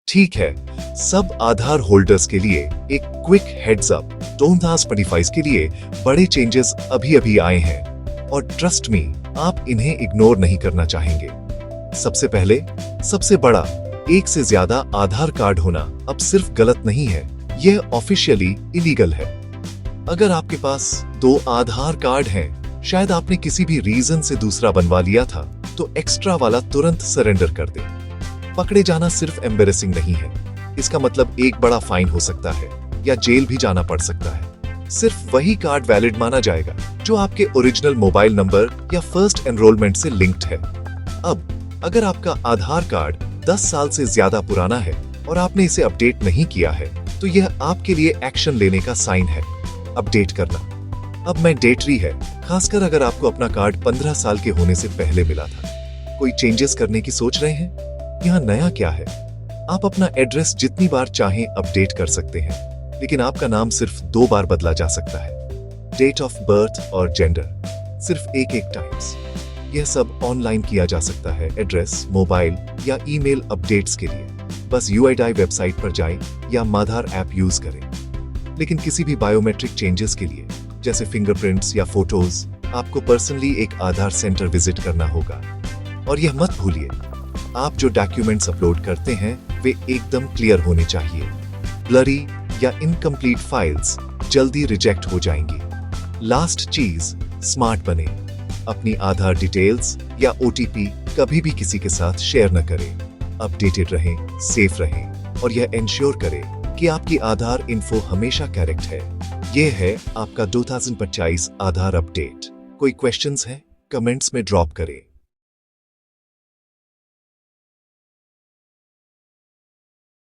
ठीक है, सब आधार होल्डर्स के लिए एक क्विक हेड्स अप। 2025 के लिए बड़े चेंजेस अभी अभी आए हैं और ट्रस्ट मी, आप इन्हें इग्नोर नहीं करना चाहेंगे। सबसे पहले, सबसे बड़ा, एक से ज्यादा आधार कार्ड होना अब सिर्फ गलत नहीं है, यह ऑफिशियली इलीगल है। अगर आपके पास 2 आधार कार्ड हैं, शायद आपने किसी भी रीजन से दूसरा बनवा लिया था, तो एक्स्ट्रा वाला तुरंत सरेंडर कर दे। पकड़े जाना सिर्फ एम्बेरेसिंग नहीं है, इसका मतलब एक बड़ा फाइन हो सकता है या जेल भी जाना पड़ सकता है। सिर्फ वही कार्ड वैलिड माना जाएगा जो आपके ओरिजिनल मोबाइल नंबर या फर्स्ट एनरोलमेंट से लिंक्ड है। अब अगर आपका आधार कार्ड 10 साल से ज्यादा पुराना है और आपने इसे अपडेट नहीं किया है, तो यह आपके लिए एक्शन लेने का साइन है। अपडेट करना अब मैंडेटरी है, खासकर अगर आपको अपना कार्ड 15 साल के होने से पहले मिला था। कोई चेंजेस करने की सोच रहे हैं? यहाँ नया क्या है? आप अपना एड्रेस जितनी बार चाहें अपडेट कर सकते हैं, लेकिन आपका नाम सिर्फ 2 बार बदला जा सकता है। डेट ऑफ बर्थ और जेंडर सिर्फ एक टाइम्स। यह सब ऑनलाइन किया जा सकता है, एड्रेस, मोबाइल या ईमेल अपडेट्स के लिए। बस UIDAI वेबसाइट पर जाएं या माधार ऐप यूज करें। लेकिन किसी भी बायोमेट्रिक चेंजेस के लिए, जैसे फिंगरप्रिंट्स या फोटोज, आपको पर्सनली एक आधार सेंटर विजिट करना होगा। और यह मत भूलिए, आप जो डॉक्यूमेंट्स अपलोड करते हैं वे एकदम क्लियर होने चाहिए। ब्लरी या इनकम्प्लीट फाइल्स जल्दी रिजेक्ट हो जाएंगी। लास्ट चीज, स्मार्ट बने। अपनी आधार डिटेल्स या OTP कभी भी किसी के साथ शेयर न करें। अपडेटेड रहें, सेफ रहें और यह इंश्योर करें कि आपकी आधार इन्फो हमेशा करेक्ट है। यह है आपका 2025 आधार अपडेट। कोई क्वेश्चंस हैं? कमेंट्स में ड्रॉप करें।